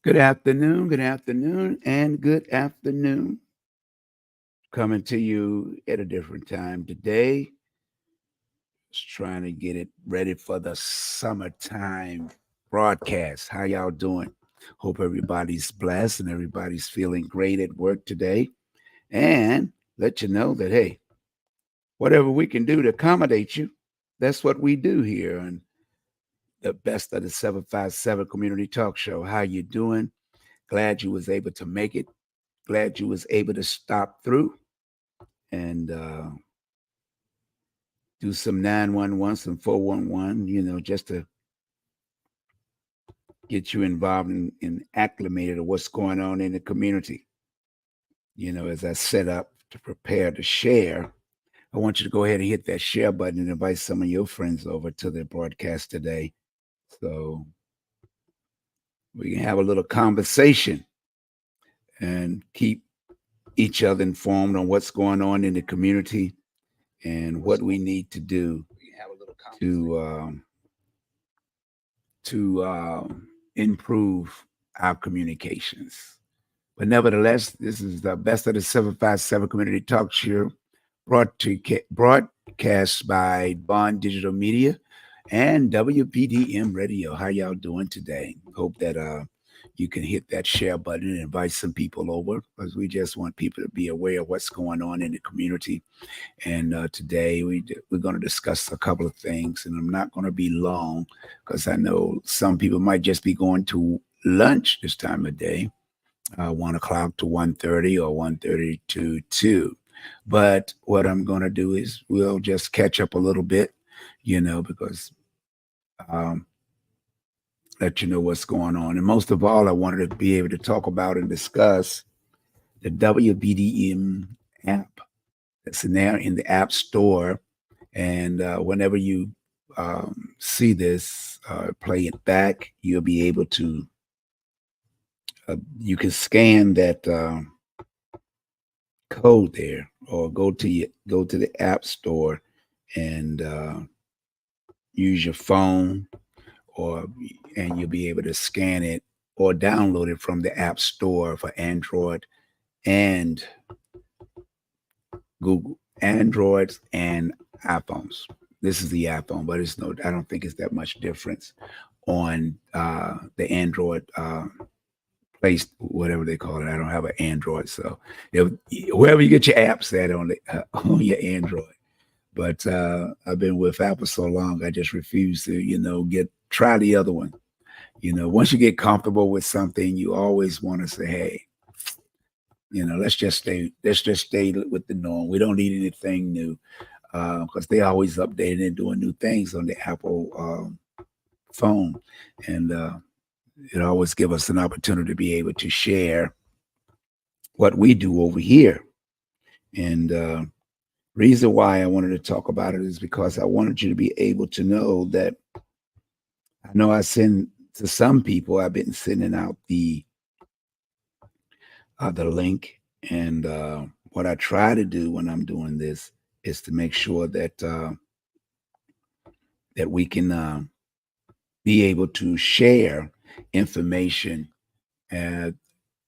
Good afternoon, and good afternoon. Coming to you at a different time today. Just trying to get it ready for the summertime broadcast. How y'all doing? Hope everybody's blessed and everybody's feeling great at work today. And let you know that, hey, whatever we can do to accommodate you, that's what we do here on the best of the 757 Community Talk Show. How you doing? Glad you was able to make it. Glad you was able to stop through and do some 911, some 411, just to get you involved and acclimated to what's going on in the community. As I set up to prepare to share, I want you to go ahead and hit that share button and invite some of your friends over to the broadcast today so we can have a little conversation and keep each other informed on what's going on in the community and what we need to do to improve our communications. But nevertheless, this is the best of the 757 Community Talk Show broadcast by Bond Digital Media and WPDM Radio. How y'all doing today? Hope that you can hit that share button and invite some people over because we just want people to be aware of what's going on in the community. And today we're going to discuss a couple of things, and I'm not going to be long because I know some people might just be going to lunch this time of day, 1 o'clock to 1:30 or 1:30 to 2. But what I'm going to do is we'll just catch up a little bit, because um, let you know what's going on. And most of all, I wanted to be able to talk about and discuss the WBDM app. It's in there in the App Store. And whenever you see this, play it back, you'll be able to, you can scan that code there or go to the App Store and use your phone and you'll be able to scan it or download it from the App Store for Android and Google, Androids and iPhones. This is the iPhone, but I don't think it's that much difference on the Android place, whatever they call it. I don't have an Android, so wherever you get your apps at on your Android. But I've been with Apple so long, I just refuse to try the other one. Once you get comfortable with something, you always want to say, hey, let's just stay with the norm. We don't need anything new because they always updating and doing new things on the Apple phone, and it always give us an opportunity to be able to share what we do over here. And reason why I wanted to talk about it is because I wanted you to be able to know that I know I send to some people. I've been sending out the link, and what I try to do when I'm doing this is to make sure that that we can be able to share information, and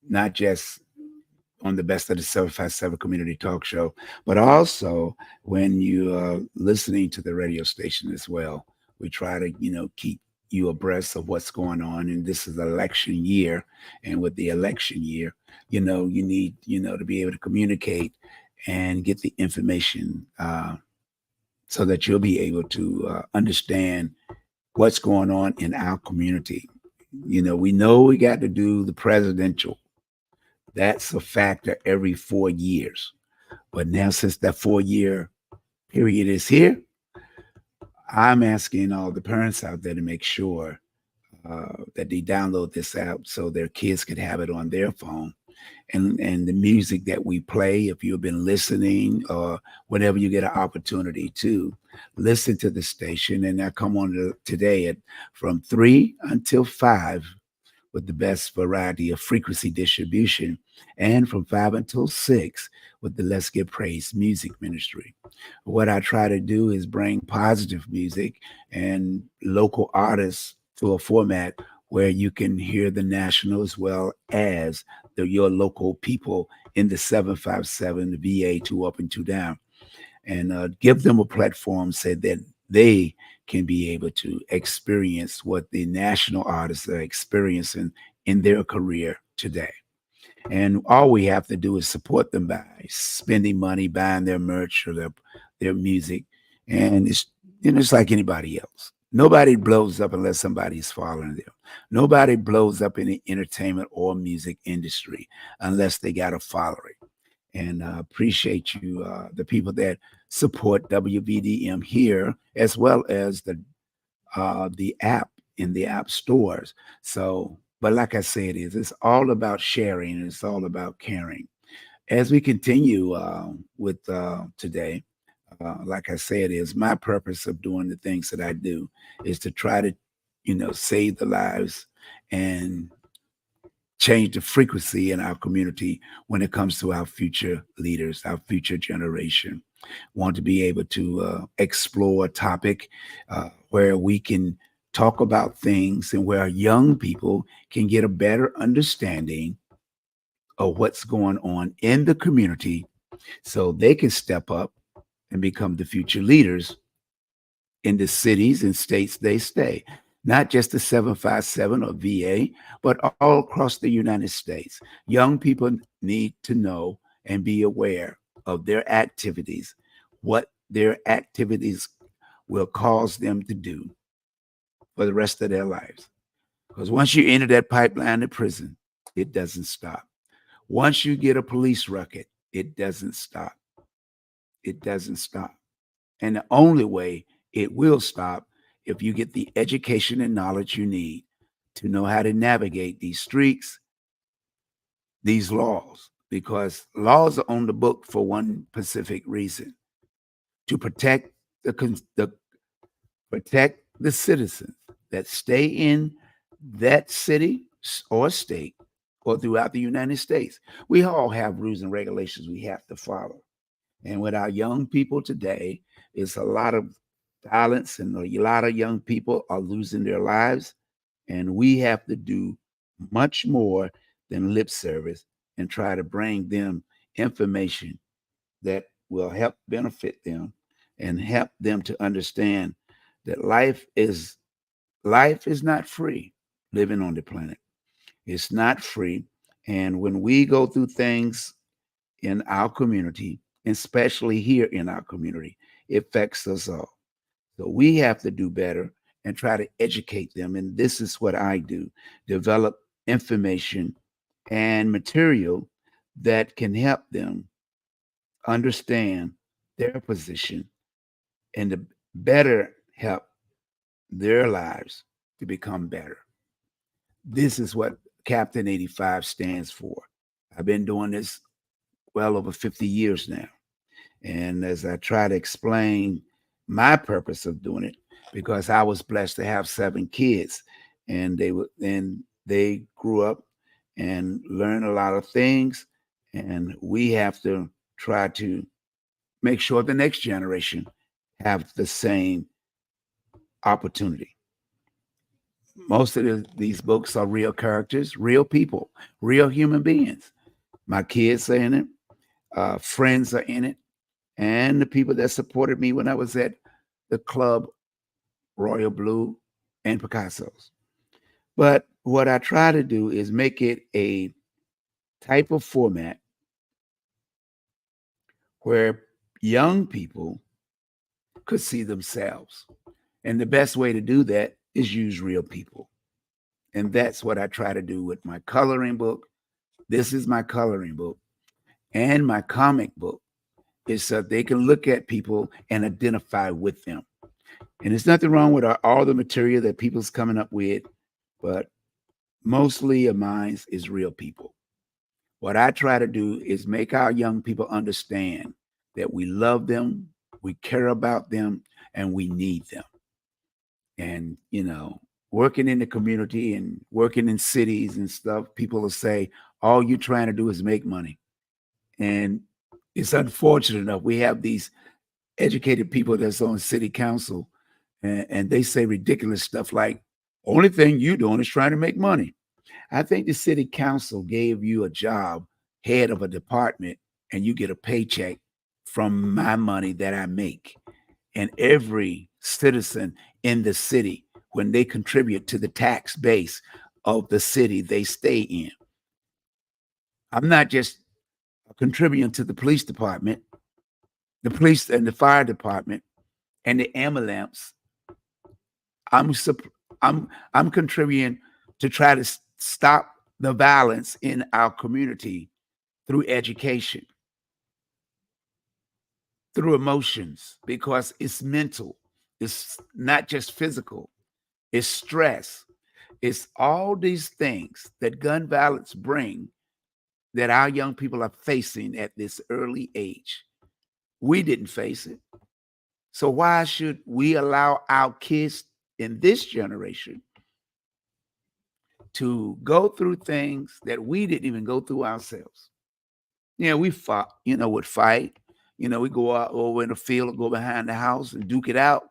not just on the best of the 757 Community Talk Show, but also when you are listening to the radio station as well. We try to, keep you abreast of what's going on. And this is election year. And with the election year, you need, to be able to communicate and get the information so that you'll be able to understand what's going on in our community. We know we got to do the presidential. That's a factor every 4 years. But now, since that 4 year period is here, I'm asking all the parents out there to make sure that they download this app so their kids can have it on their phone. And the music that we play, if you've been listening or whenever you get an opportunity to listen to the station, and I come on today from 3 until 5 with the best variety of frequency distribution, and from 5 until 6 with the Let's Give Praise Music Ministry. What I try to do is bring positive music and local artists to a format where you can hear the national as well as your local people in the 757, the VA, two up and two down, and give them a platform so that they can be able to experience what the national artists are experiencing in their career today. And all we have to do is support them by spending money, buying their merch or their music. And it's like anybody else. Nobody blows up unless somebody's following them. Nobody blows up in the entertainment or music industry unless they got a following. And appreciate you, the people that support WBDM here, as well as the app in the app stores. So, but like I said, it's all about sharing and it's all about caring. As we continue with today, like I said, is my purpose of doing the things that I do is to try to, save the lives and change the frequency in our community when it comes to our future leaders, our future generation. Want to be able to explore a topic where we can talk about things and where young people can get a better understanding of what's going on in the community so they can step up and become the future leaders in the cities and states they stay. Not just the 757 or VA, but all across the United States. Young people need to know and be aware of their activities, what their activities will cause them to do for the rest of their lives. Because once you enter that pipeline to prison, it doesn't stop. Once you get a police record, it doesn't stop. It doesn't stop. And the only way it will stop if you get the education and knowledge you need to know how to navigate these streets, these laws, because laws are on the book for one specific reason: to the protect the citizens that stay in that city or state or throughout the United States. We all have rules and regulations we have to follow. And with our young people today, it's a lot of violence and a lot of young people are losing their lives. And we have to do much more than lip service and try to bring them information that will help benefit them and help them to understand that life is not free living on the planet. It's not free. And when we go through things in our community, especially here in our community, it affects us all. So we have to do better and try to educate them. And this is what I do: develop information and material that can help them understand their position and to better help their lives to become better. This is what Captain 85 stands for. I've been doing this well over 50 years now. And as I try to explain my purpose of doing it, because I was blessed to have seven kids, and they grew up and learned a lot of things, and we have to try to make sure the next generation have the same opportunity. Most of these books are real characters, real people, real human beings. My kids are in it, friends are in it, and the people that supported me when I was at the club, Royal Blue and Picasso's. But what I try to do is make it a type of format where young people could see themselves. And the best way to do that is use real people. And that's what I try to do with my coloring book. This is my coloring book and my comic book, is so they can look at people and identify with them. And there's nothing wrong with all the material that people's coming up with, but mostly of mine is real people. What I try to do is make our young people understand that we love them, we care about them, and we need them. And, working in the community and working in cities and stuff, people will say, all you're trying to do is make money. And it's unfortunate enough, we have these educated people that's on city council, and they say ridiculous stuff like, Only thing you doing is trying to make money. I think the city council gave you a job, head of a department, and you get a paycheck from my money that I make. And every citizen in the city, when they contribute to the tax base of the city they stay in, I'm not just contributing to the police department, the police and the fire department, and the ambulance. I'm I'm contributing to try to stop the violence in our community through education, through emotions, because it's mental. It's not just physical. It's stress. It's all these things that gun violence bring that our young people are facing at this early age. We didn't face it. So why should we allow our kids in this generation to go through things that we didn't even go through ourselves? Yeah, we fought, would fight. We go out over in the field and go behind the house and duke it out.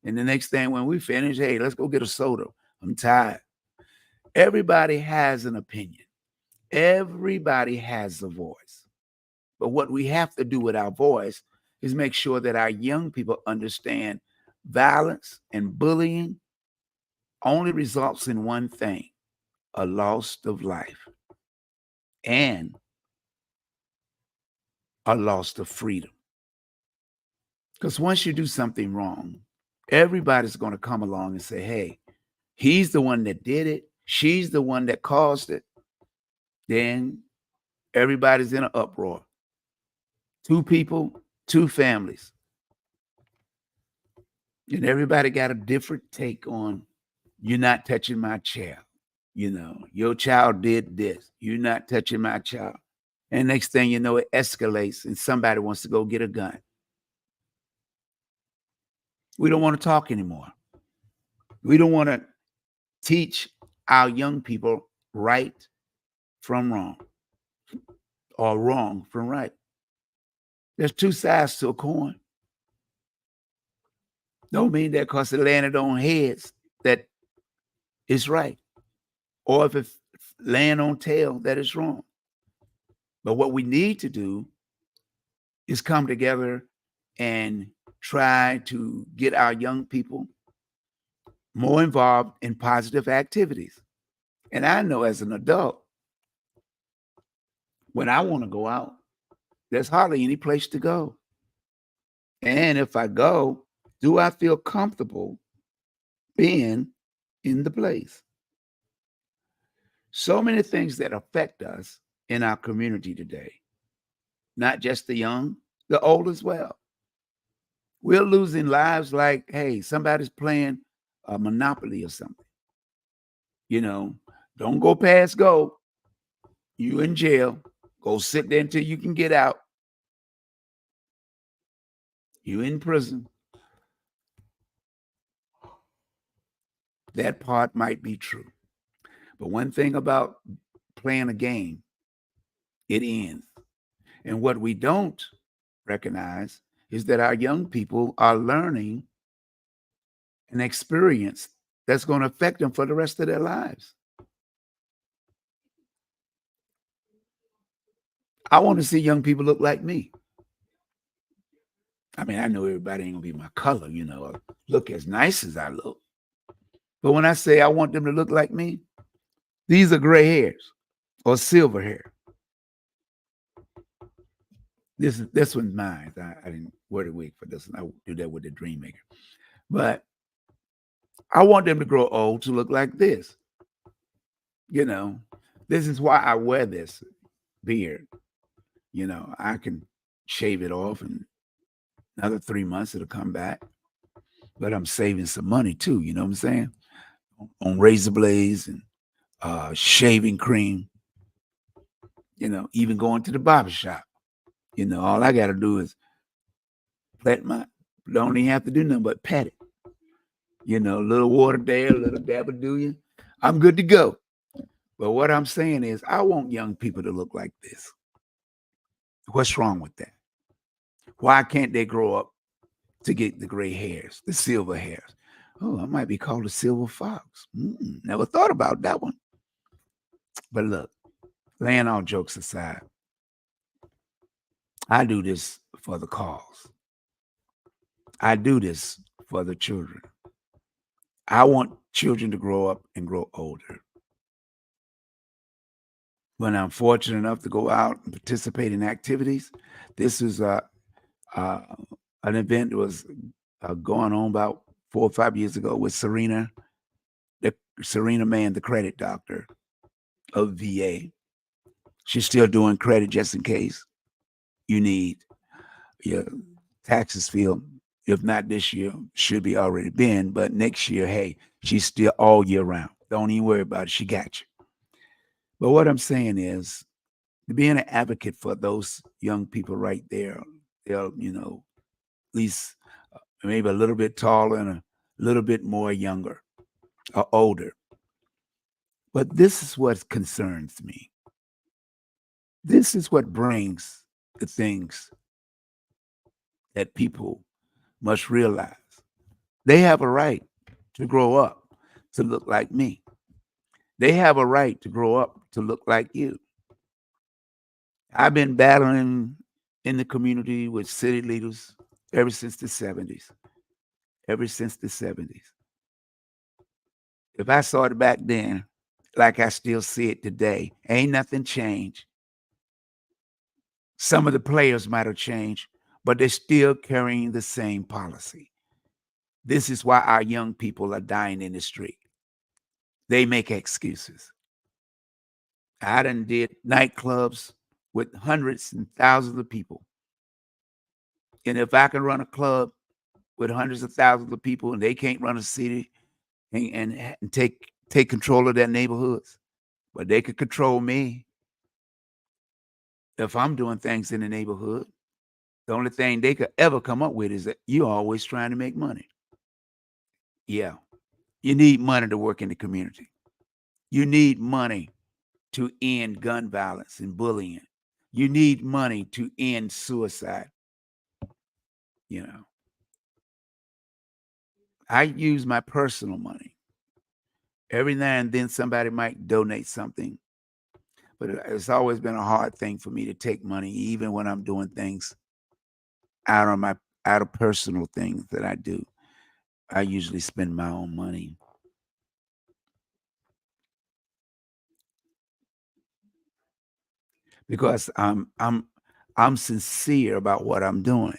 And the next thing when we finish, hey, let's go get a soda. I'm tired. Everybody has an opinion. Everybody has a voice. But what we have to do with our voice is make sure that our young people understand violence and bullying only results in one thing: a loss of life and a loss of freedom. Because once you do something wrong, everybody's going to come along and say, hey, he's the one that did it. She's the one that caused it. Then everybody's in an uproar. Two people, two families. And everybody got a different take on, you're not touching my child. Your child did this. You're not touching my child. And next thing you know, it escalates and somebody wants to go get a gun. We don't want to talk anymore. We don't want to teach our young people right from wrong or wrong from right. There's two sides to a coin. Don't mean that because it landed on heads that it's right, or if it land on tail that it's wrong. But what we need to do is come together and try to get our young people more involved in positive activities. And I know as an adult, when I want to go out, there's hardly any place to go. And if I go, do I feel comfortable being in the place? So many things that affect us in our community today, not just the young, the old as well. We're losing lives like, hey, somebody's playing a Monopoly or something. Don't go past go. You in jail. Go sit there until you can get out. You in prison. That part might be true. But one thing about playing a game, it ends. And what we don't recognize is that our young people are learning an experience that's going to affect them for the rest of their lives. I want to see young people look like me. I mean, I know everybody ain't gonna be my color, or look as nice as I look. But when I say I want them to look like me, these are gray hairs or silver hair. This one's mine. I didn't wear the wig for this one. I do that with the Dream Maker. But I want them to grow old to look like this. This is why I wear this beard. I can shave it off in another 3 months, it'll come back. But I'm saving some money too, you know what I'm saying? On razor blades and shaving cream, even going to the barber shop. All I got to do is don't even have to do nothing but pat it. A little water there, a little dab of do you. I'm good to go. But what I'm saying is, I want young people to look like this. What's wrong with that? Why can't they grow up to get the gray hairs, the silver hairs? Oh, I might be called a silver fox. Never thought about that one. But look, laying all jokes aside, I do this for the cause. I do this for the children. I want children to grow up and grow older. When I'm fortunate enough to go out and participate in activities, this is uh, an event that was going on about 4 or 5 years ago with Serena Mann, the credit doctor of VA. She's still doing credit just in case you need your taxes filled. If not this year, should be already been, but next year, hey, she's still all year round. Don't even worry about it. She got you. But what I'm saying is, being an advocate for those young people right there, they're, at least maybe a little bit taller and a little bit more younger or older. But this is what concerns me. This is what brings the things that people must realize. They have a right to grow up to look like me. They have a right to grow up to look like you. I've been battling in the community with city leaders ever since the 70s. Ever since the 70s. If I saw it back then, like I still see it today, ain't nothing changed. Some of the players might have changed, but they're still carrying the same policy. This is why our young people are dying in the street. They make excuses. I done did nightclubs with hundreds and thousands of people. And if I can run a club with hundreds of thousands of people and they can't run a city and take control of their neighborhoods, but they could control me if I'm doing things in the neighborhood. The only thing they could ever come up with is that you're always trying to make money. Yeah, you need money to work in the community. You need money to end gun violence and bullying. You need money to end suicide. You know, I use my personal money. Every now and then somebody might donate something, but it's always been a hard thing for me to take money, even when I'm doing things out of personal things that I do. I usually spend my own money because I'm sincere about what I'm doing.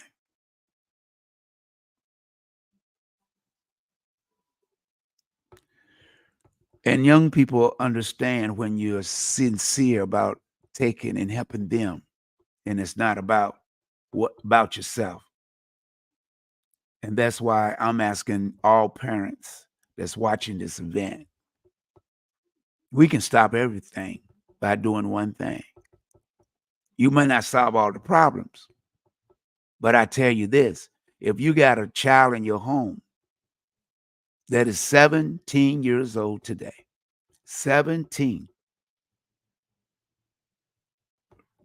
And young people understand when you're sincere about taking and helping them, and it's not about yourself. And that's why I'm asking all parents that's watching this event. We can stop everything by doing one thing. You may not solve all the problems, but I tell you this, if you got a child in your home that is 17 years old today, 17,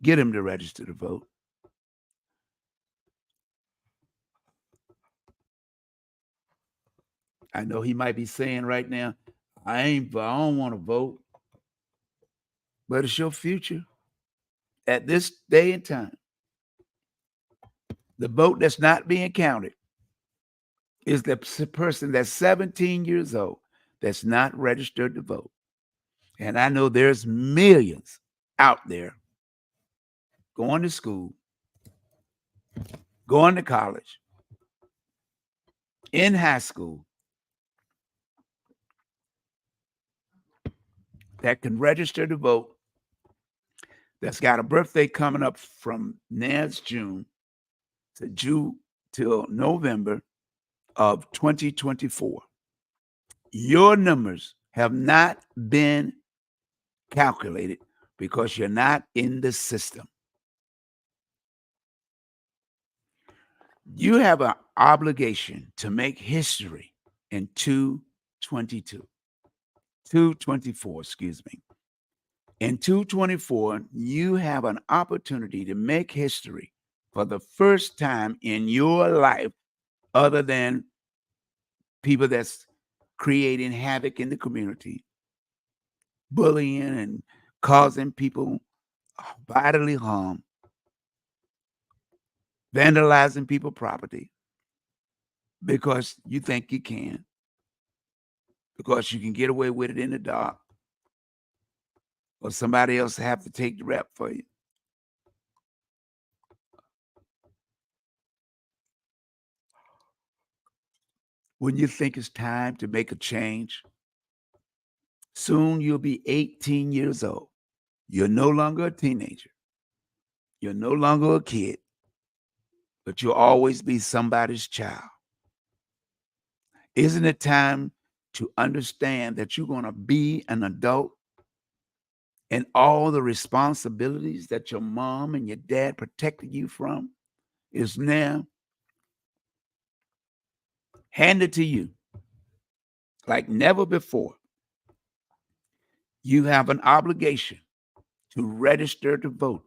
get him to register to vote. I know he might be saying right now, I don't want to vote, but it's your future. At this day and time, the vote that's not being counted is the person that's 17 years old that's not registered to vote. And I know there's millions out there going to school, going to college, in high school that can register to vote, that's got a birthday coming up from next June till November of 2024. Your numbers have not been calculated because you're not in the system. You have an obligation to make history in 224, excuse me. In 224, you have an opportunity to make history for the first time in your life, other than people that's creating havoc in the community, bullying and causing people bodily harm, vandalizing people's property because you think you can, because you can get away with it in the dark, or somebody else have to take the rap for you. When you think it's time to make a change, soon you'll be 18 years old. You're no longer a teenager. You're no longer a kid, but you'll always be somebody's child. Isn't it time to understand that you're going to be an adult and all the responsibilities that your mom and your dad protected you from is now handed to you like never before? You have an obligation to register to vote.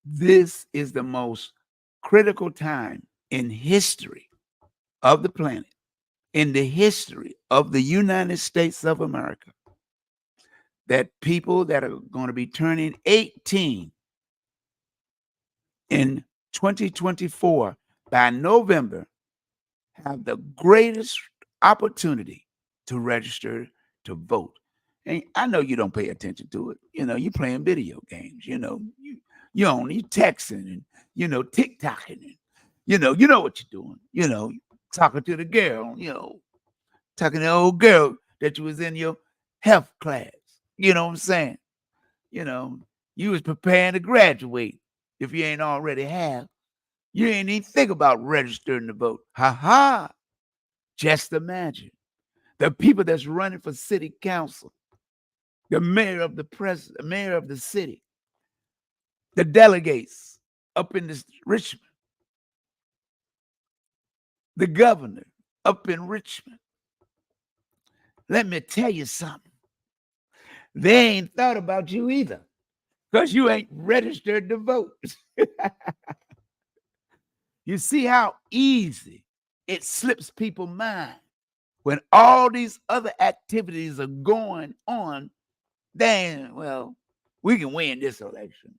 This is the most critical time in history of the planet, in the history of the United States of America, that people that are going to be turning 18 in 2024 by November have the greatest opportunity to register to vote. And I know you don't pay attention to it. You're playing video games. You texting and TikToking and you know what you're doing. Talking to the girl. Talking to the old girl that you was in your health class. You know what I'm saying? You was preparing to graduate if you ain't already have. You ain't even think about registering to vote. Ha ha. Just imagine the people that's running for city council, the mayor of the city, the delegates up in this Richmond, the governor up in Richmond. Let me tell you something. They ain't thought about you either because you ain't registered to vote. You see how easy it slips people's mind when all these other activities are going on. Then, well, we can win this election.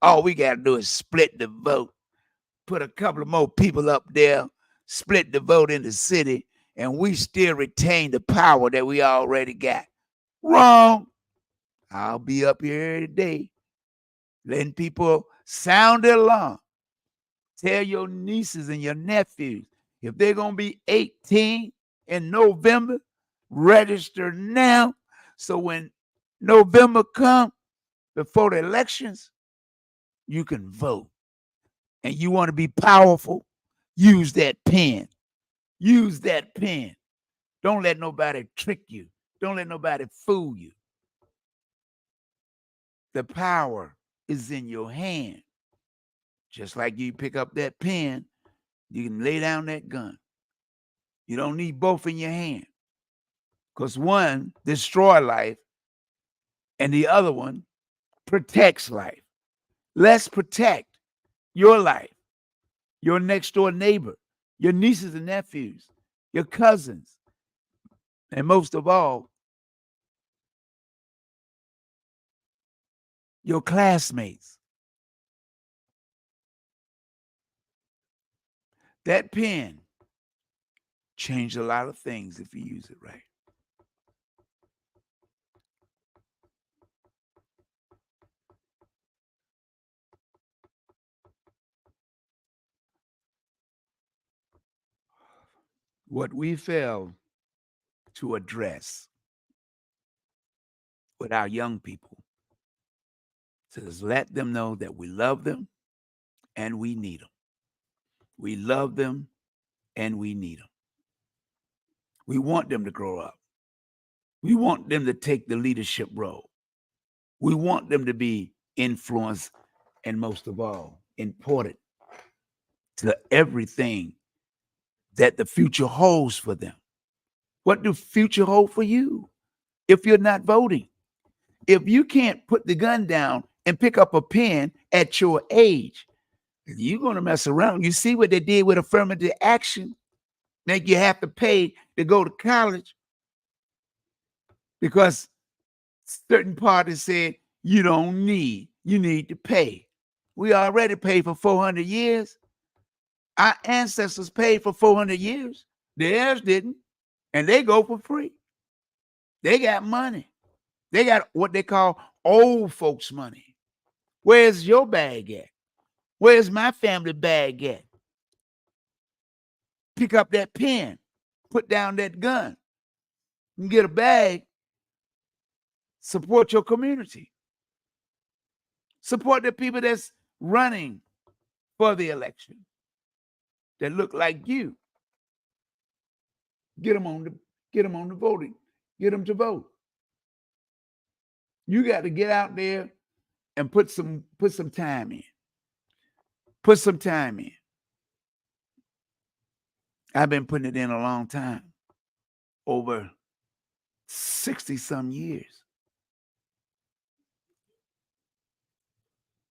All we got to do is split the vote, put a couple of more people up there, split the vote in the city, and we still retain the power that we already got. Wrong. I'll be up here today letting people sound the alarm. Tell your nieces and your nephews, if they're going to be 18 in November, register now. So when November comes, before the elections, you can vote. And you want to be powerful, use that pen. Use that pen. Don't let nobody trick you. Don't let nobody fool you. The power is in your hand. Just like you pick up that pen, you can lay down that gun. You don't need both in your hand. Because one destroys life and the other one protects life. Let's protect your life, your next door neighbor, your nieces and nephews, your cousins, and most of all, your classmates. That pen changed a lot of things if you use it right. What we fail to address with our young people is let them know that we love them and we need them. We love them and we need them. We want them to grow up. We want them to take the leadership role. We want them to be influenced and most of all, important to everything that the future holds for them. What do future hold for you if you're not voting? If you can't put the gun down and pick up a pen at your age, you're going to mess around. You see what they did with affirmative action? make you have to pay to go to college because certain parties said you need to pay. We already paid for 400 years. Our ancestors paid for 400 years. Theirs didn't. And they go for free. They got money. They got what they call old folks money. Where's your bag at? Where's my family bag at? Pick up that pen. Put down that gun. And get a bag. Support your community. Support the people that's running for the election that look like you. Get them on the voting. Get them to vote. You got to get out there and put some time in. Put some time in. I've been putting it in a long time. Over 60-some years.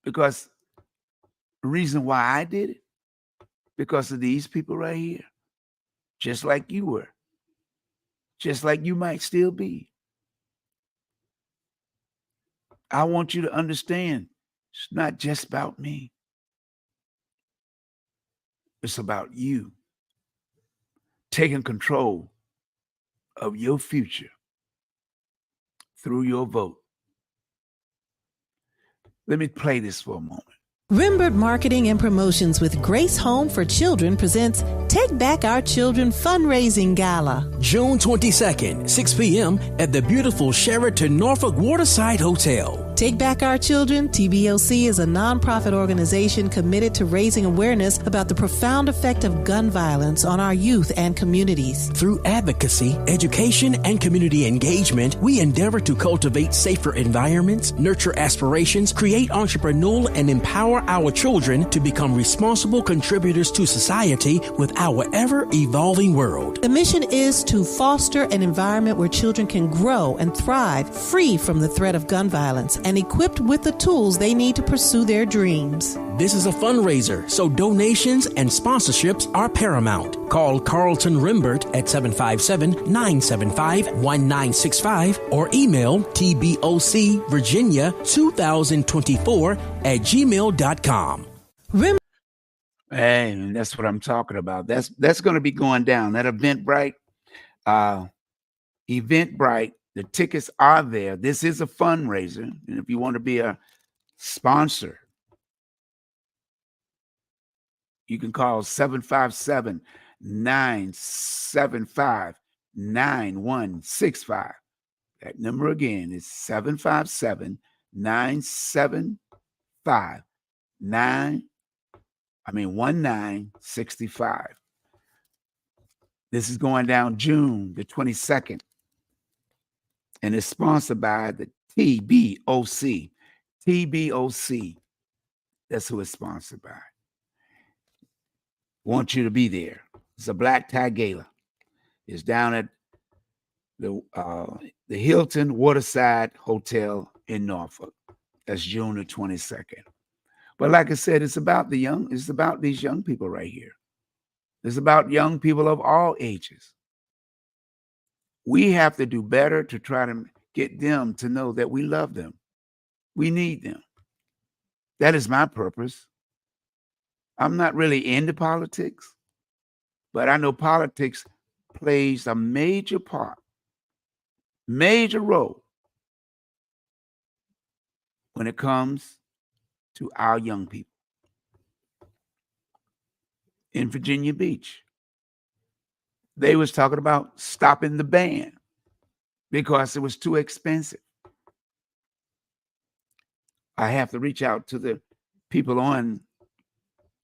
Because the reason why I did it, because of these people right here. Just like you were. Just like you might still be. I want you to understand, it's not just about me. It's about you taking control of your future through your vote. Let me play this for a moment. Rimbert Marketing and Promotions with Grace Home for Children presents Take Back Our Children Fundraising Gala. June 22nd, 6 p.m. at the beautiful Sheraton Norfolk Waterside Hotel. Take Back Our Children, TBOC, is a nonprofit organization committed to raising awareness about the profound effect of gun violence on our youth and communities. Through advocacy, education, and community engagement, we endeavor to cultivate safer environments, nurture aspirations, create entrepreneurial, and empower our children to become responsible contributors to society with our ever-evolving world. The mission is to foster an environment where children can grow and thrive free from the threat of gun violence and equipped with the tools they need to pursue their dreams. This is a fundraiser, so donations and sponsorships are paramount. Call Carlton Rimbert at 757-975-1965 or email tbocvirginia2024@gmail.com. And that's what I'm talking about. That's going to be going down. That Eventbrite, the tickets are there. This is a fundraiser. And if you want to be a sponsor, you can call 757-975-9165. That number again is 757-975-1965. This is going down June the 22nd. And it's sponsored by the TBOC. TBOC. That's who it's sponsored by. Want you to be there. It's a black tie gala. It's down at the Hilton Waterside Hotel in Norfolk. That's June the 22nd. But like I said, it's about these young people right here. It's about young people of all ages. We have to do better to try to get them to know that we love them. We need them. That is my purpose. I'm not really into politics, but I know politics plays a major part, major role when it comes to our young people. In Virginia Beach, they was talking about stopping the ban because it was too expensive. I have to reach out to the people on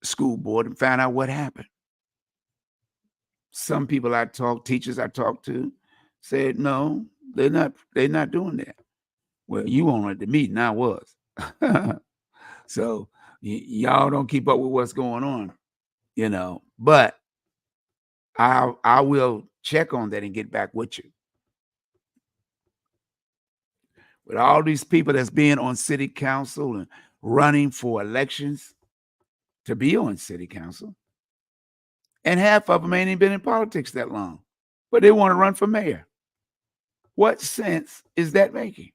school board and find out what happened. Some people teachers I talked to said, no, they're not doing that. Well, you weren't at the meeting, I was. So y'all don't keep up with what's going on, but I will check on that and get back with you. With all these people that's being on city council and running for elections to be on city council, And half of them ain't even been in politics that long, but they want to run for mayor. What sense is that making?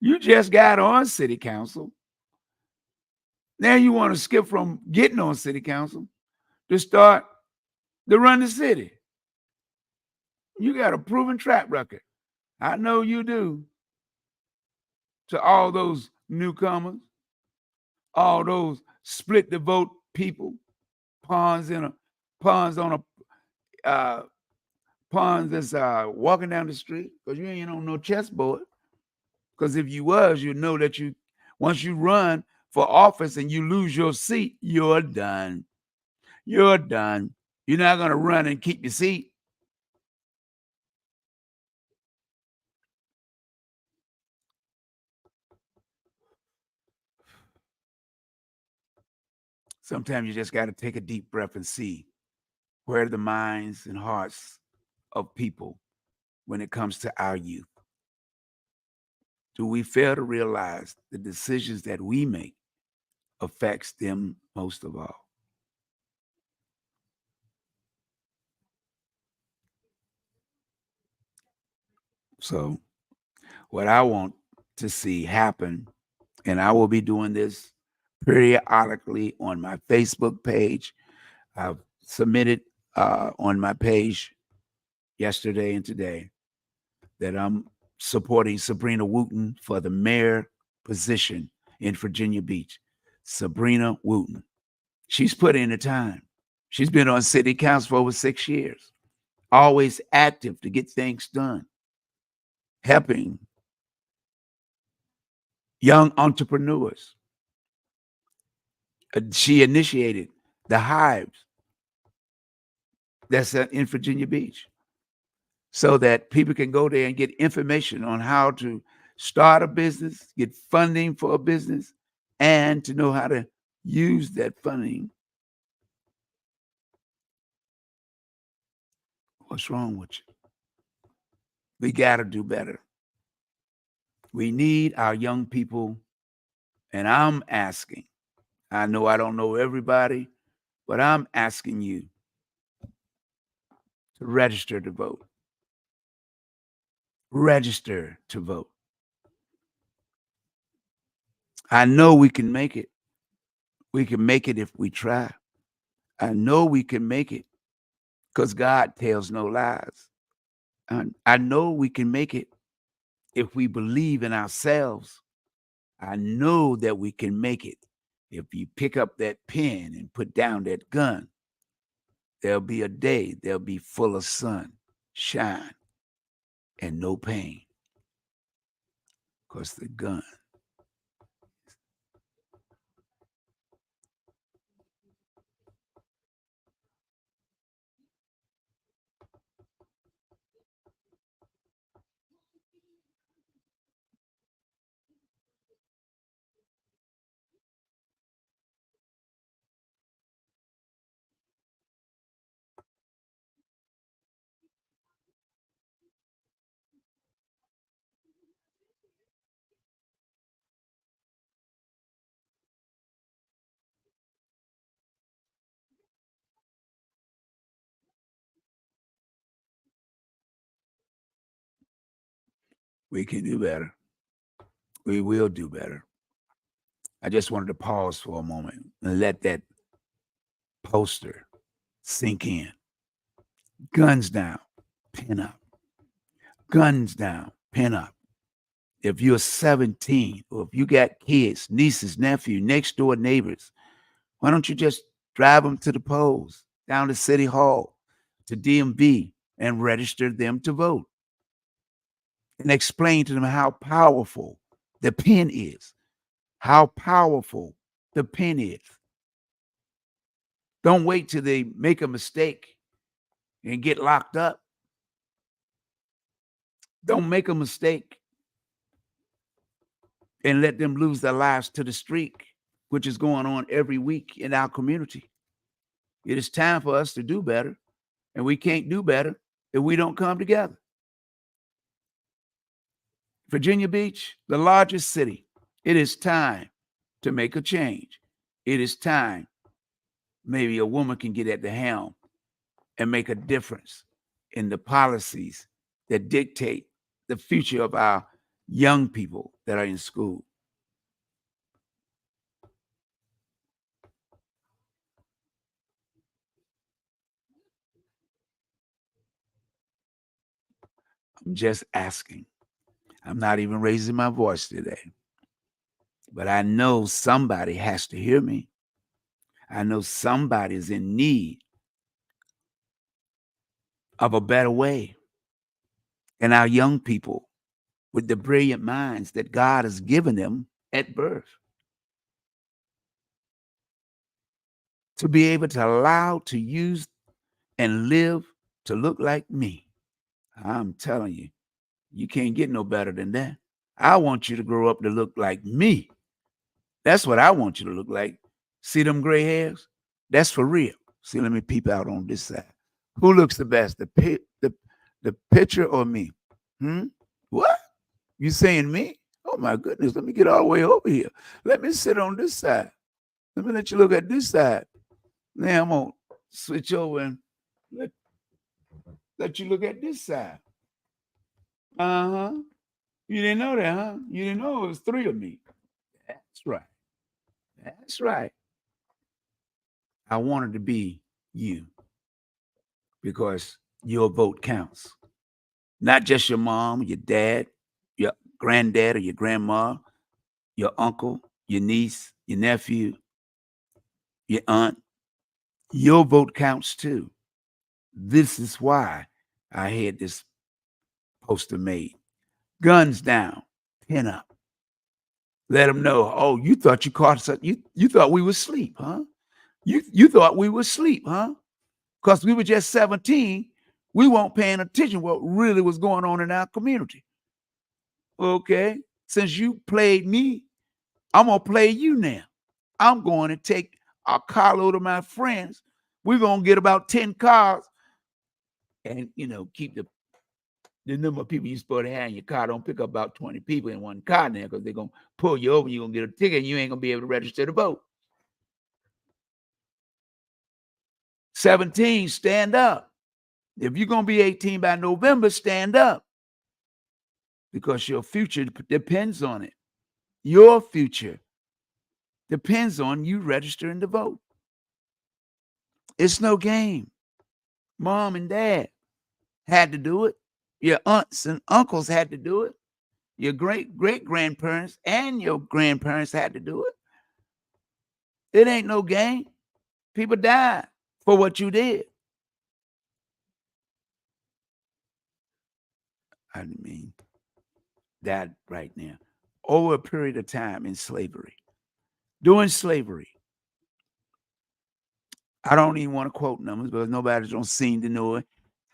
You just got on city council. Now you want to skip from getting on city council to start to run the city. You got a proven track record. I know you do. To all those newcomers, all those split the vote people, pawns on a pawns that's walking down the street, because you ain't on no chessboard. Because if you was, you know that once you run for office and you lose your seat, you're done. You're done. You're not going to run and keep your seat. Sometimes you just got to take a deep breath and see where are the minds and hearts of people when it comes to our youth. Do we fail to realize the decisions that we make affects them most of all? So what I want to see happen, and I will be doing this periodically on my Facebook page. I've submitted on my page yesterday and today that I'm supporting Sabrina Wooten for the mayor position in Virginia Beach. Sabrina Wooten. She's put in the time. She's been on city council for over 6 years, always active to get things done, helping young entrepreneurs. She initiated the hives that's in Virginia Beach so that people can go there and get information on how to start a business, get funding for a business, and to know how to use that funding. What's wrong with you? We got to do better. We need our young people, and I'm asking, I know I don't know everybody, but I'm asking you to register to vote. Register to vote. I know we can make it. We can make it if we try. I know we can make it because God tells no lies. I know we can make it if we believe in ourselves. I know that we can make it if you pick up that pen and put down that gun. There'll be a day, there'll be full of sun, shine, and no pain. Because the gun. We can do better. We will do better. I just wanted to pause for a moment and let that poster sink in. Guns down, pin up. Guns down, pin up. If you're 17 or if you got kids, nieces, nephews, next door neighbors, why don't you just drive them to the polls, down to City Hall, to DMV, and register them to vote? And explain to them how powerful the pen is, how powerful the pen is. Don't wait till they make a mistake and get locked up. Don't make a mistake and let them lose their lives to the streak, which is going on every week in our community. It is time for us to do better, and we can't do better if we don't come together. Virginia Beach, the largest city, it is time to make a change. It is time maybe a woman can get at the helm and make a difference in the policies that dictate the future of our young people that are in school. I'm just asking. I'm not even raising my voice today. But I know somebody has to hear me. I know somebody is in need of a better way. And our young people, with the brilliant minds that God has given them at birth, to be able to allow to use and live to look like me. I'm telling you, you can't get no better than that. I want you to grow up to look like me. That's what I want you to look like. See them gray hairs? That's for real. See, let me peep out on this side. Who looks the best, the picture or me? What? You saying me? Oh my goodness, let me get all the way over here. Let me sit on this side. Let me let you look at this side. Now I'm gonna switch over and let you look at this side. Uh-huh. You didn't know that, huh? You didn't know it was three of me. That's right. That's right. I wanted to be you because your vote counts. Not just your mom, your dad, your granddad or your grandma, your uncle, your niece, your nephew, your aunt. Your vote counts too. This is why I had this poster made. Guns down, pin up. Let them know, oh, you thought you caught us. You thought we were asleep, huh? You thought we were asleep, huh? Because we were just 17. We weren't paying attention what really was going on in our community. Okay. Since you played me, I'm gonna play you now. I'm going to take a carload of my friends. We're gonna get about 10 cars and keep the number of people you're supposed to have in your car. Don't pick up about 20 people in one car now because they're gonna pull you over, you're gonna get a ticket, and you ain't gonna be able to register to vote. 17, stand up. If you're gonna be 18 by November, stand up. Because your future depends on it. Your future depends on you registering to vote. It's no game. Mom and dad had to do it. Your aunts and uncles had to do it. Your great-great-grandparents and your grandparents had to do it. It ain't no game. People died for what you did. I mean, that right now. Over a period of time in slavery. During slavery, I don't even want to quote numbers because nobody's going to seem to know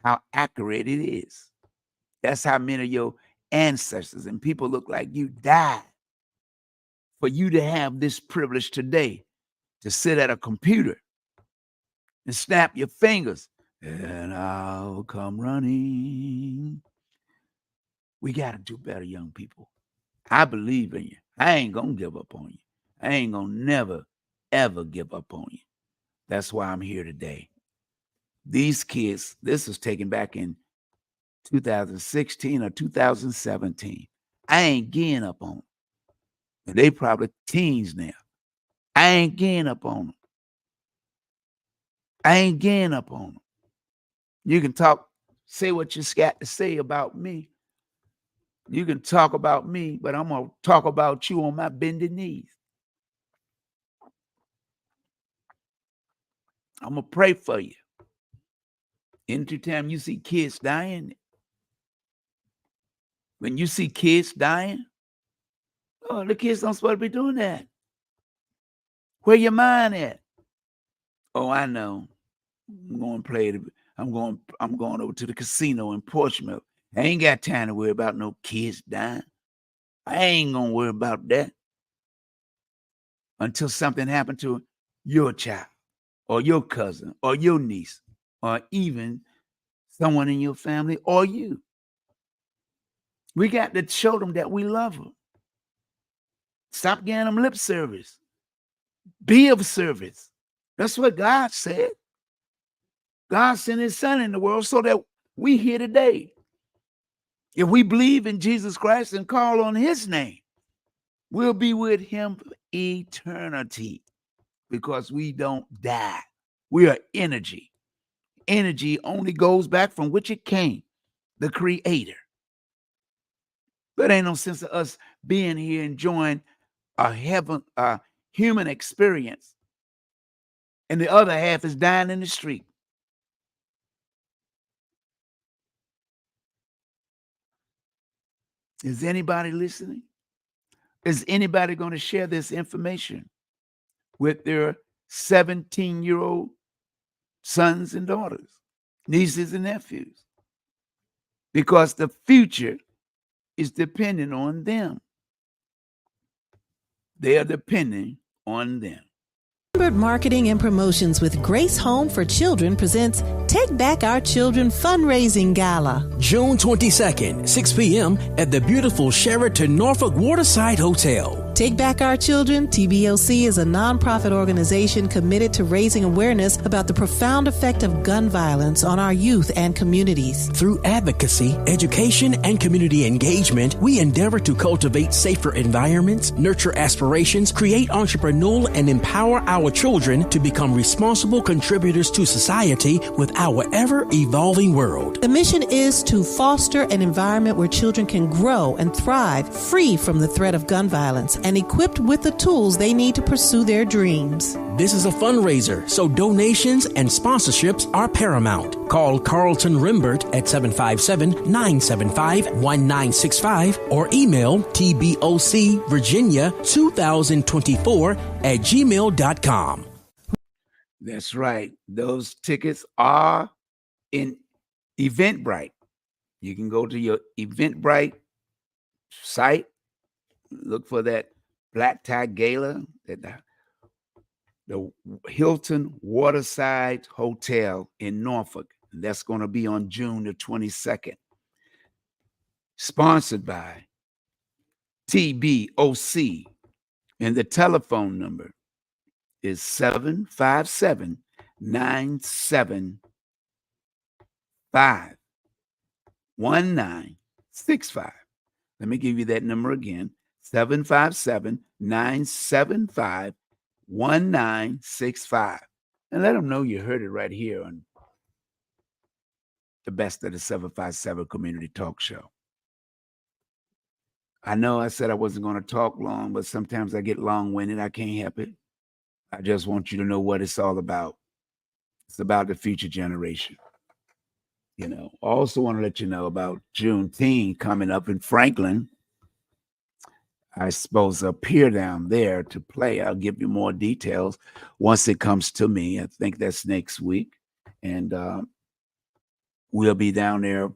how accurate it is. That's how many of your ancestors and people look like you died for you to have this privilege today to sit at a computer and snap your fingers and I'll come running. We got to do better, young people. I believe in you. I ain't going to give up on you. I ain't going to never, ever give up on you. That's why I'm here today. These kids, this was taken back in 2016 or 2017. I ain't getting up on them. And they probably teens now. I ain't getting up on them. I ain't getting up on them. You can say what you got to say about me. You can talk about me, but I'm going to talk about you on my bended knees. I'm going to pray for you. Anytime you see kids dying, when you see kids dying, oh, the kids don't supposed to be doing that. Where your mind at? Oh, I know. I'm going to play it. I'm going over to the casino in Portsmouth. I ain't got time to worry about no kids dying. I ain't gonna worry about that until something happened to your child or your cousin or your niece or even someone in your family or you. We got to show them that we love them. Stop giving them lip service. Be of service. That's what God said. God sent his son in the world so that we here today. If we believe in Jesus Christ and call on his name, we'll be with him for eternity because we don't die. We are energy. Energy only goes back from which it came, the creator. But ain't no sense of us being here enjoying a human experience, and the other half is dying in the street. Is anybody listening? Is anybody going to share this information with their 17-year-old sons and daughters, nieces and nephews? Because the future is dependent on them. They are depending on them. Lambert Marketing and Promotions with Grace Home for Children presents Take Back Our Children Fundraising Gala. June 22nd, 6 p.m. at the beautiful Sheraton Norfolk Waterside Hotel. Take Back Our Children, TBOC, is a nonprofit organization committed to raising awareness about the profound effect of gun violence on our youth and communities. Through advocacy, education, and community engagement, we endeavor to cultivate safer environments, nurture aspirations, create entrepreneurial, and empower our children to become responsible contributors to society with our ever-evolving world. The mission is to foster an environment where children can grow and thrive free from the threat of gun violence and equipped with the tools they need to pursue their dreams. This is a fundraiser, so donations and sponsorships are paramount. Call Carlton Rimbert at 757-975-1965 or email tbocvirginia2024@gmail.com. That's right. Those tickets are in Eventbrite. You can go to your Eventbrite site, look for that Black Tie Gala at the Hilton Waterside Hotel in Norfolk. That's going to be on June the 22nd. Sponsored by TBOC. And the telephone number is 757-975-1965. Let me give you that number again. 757-975-1965. And let them know you heard it right here on the Best of the 757 Community Talk Show. I know I said I wasn't going to talk long, but sometimes I get long-winded. I can't help it. I just want you to know what it's all about. It's about the future generation. You know, I also want to let you know about Juneteenth coming up in Franklin. I suppose a pier down there to play. I'll give you more details once it comes to me. I think that's next week. And we'll be down there,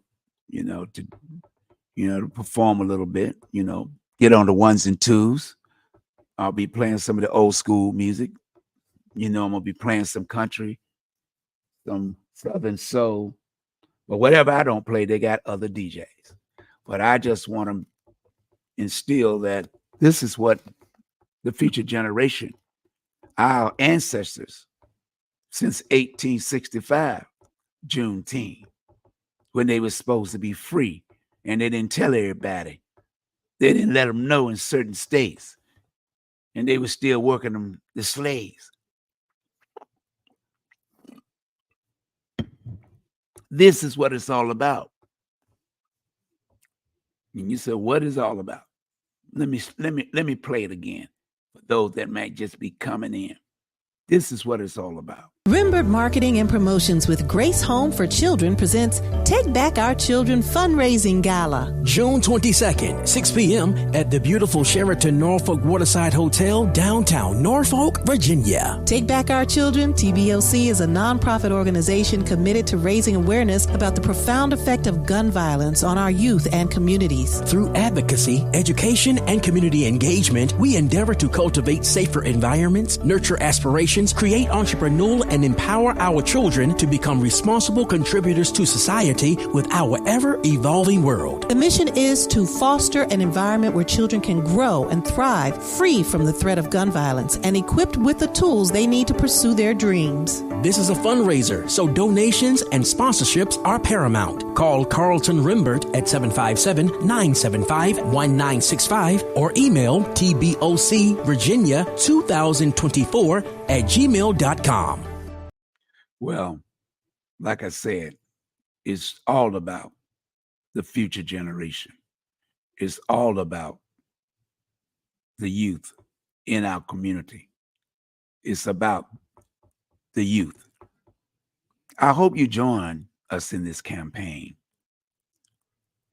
to perform a little bit, get on the ones and twos. I'll be playing some of the old school music. I'm going to be playing some country, some Southern soul. But whatever I don't play, they got other DJs. But I just want to instill that this is what the future generation, our ancestors, since 1865, Juneteenth, when they were supposed to be free, and they didn't tell everybody. They didn't let them know in certain states, and they were still working them, the slaves. This is what it's all about. And you said, what is it all about? Let me play it again for those that might just be coming in. This is what it's all about. Rimbert Marketing and Promotions with Grace Home for Children presents Take Back Our Children Fundraising Gala. June 22nd, 6 p.m. at the beautiful Sheraton Norfolk Waterside Hotel, downtown Norfolk, Virginia. Take Back Our Children, TBOC, is a nonprofit organization committed to raising awareness about the profound effect of gun violence on our youth and communities. Through advocacy, education, and community engagement, we endeavor to cultivate safer environments, nurture aspirations, create entrepreneurial and empower our children to become responsible contributors to society with our ever-evolving world. The mission is to foster an environment where children can grow and thrive free from the threat of gun violence and equipped with the tools they need to pursue their dreams. This is a fundraiser, so donations and sponsorships are paramount. Call Carlton Rimbert at 757-975-1965 or email tbocvirginia2024@gmail.com. Well, like I said, it's all about the future generation. It's all about the youth in our community. It's about the youth. I hope you join us in this campaign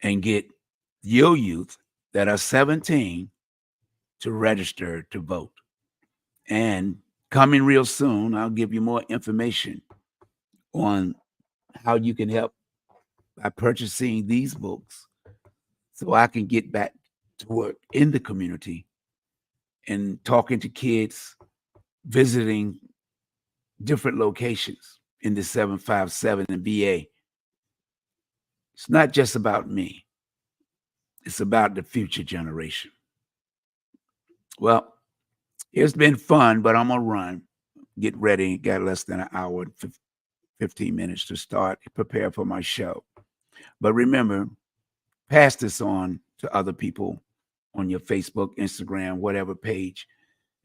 and get your youth that are 17 to register to vote. And coming real soon, I'll give you more information on how you can help by purchasing these books so I can get back to work in the community and talking to kids, visiting different locations in the 757 and VA. It's not just about me. It's about the future generation. Well, it's been fun, but I'm going to run, get ready. Got less than an hour and 15 minutes to start, prepare for my show. But remember, pass this on to other people on your Facebook, Instagram, whatever page,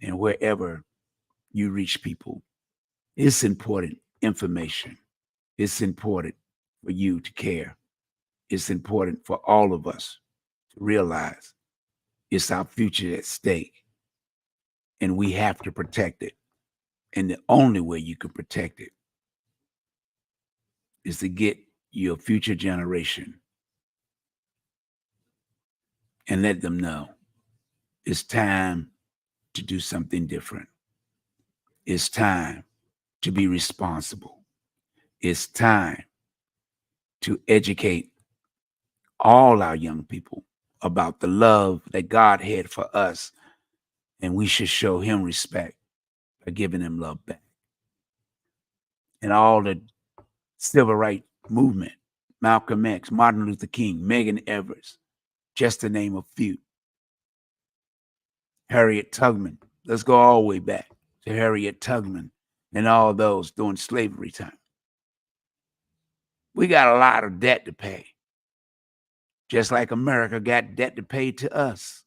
and wherever you reach people. It's important information. It's important for you to care. It's important for all of us to realize it's our future at stake, and we have to protect it. And the only way you can protect it is to get your future generation and let them know it's time to do something different. It's time to be responsible. It's time to educate all our young people about the love that God had for us, and we should show him respect by giving him love back. And all the civil rights movement, Malcolm X, Martin Luther King, Megan Evers, just to name a few. Harriet Tubman. Let's go all the way back to Harriet Tubman and all those during slavery time. We got a lot of debt to pay, just like America got debt to pay to us.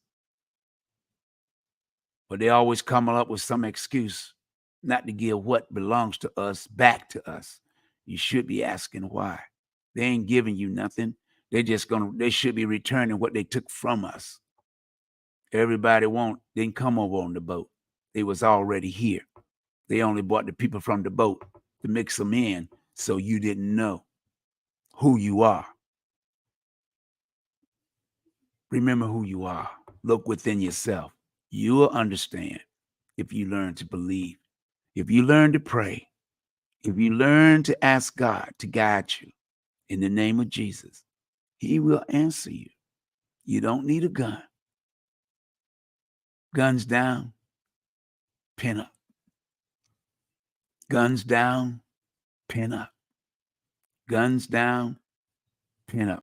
But they always come up with some excuse not to give what belongs to us back to us. You should be asking why. They ain't giving you nothing. They should be returning what they took from us. Everybody didn't come over on the boat. They was already here. They only brought the people from the boat to mix them in, so you didn't know who you are. Remember who you are. Look within yourself. You will understand if you learn to believe, if you learn to pray, if you learn to ask God to guide you in the name of Jesus. He will answer you. You don't need a gun. Guns down, pin up. Guns down, pin up. Guns down, pin up.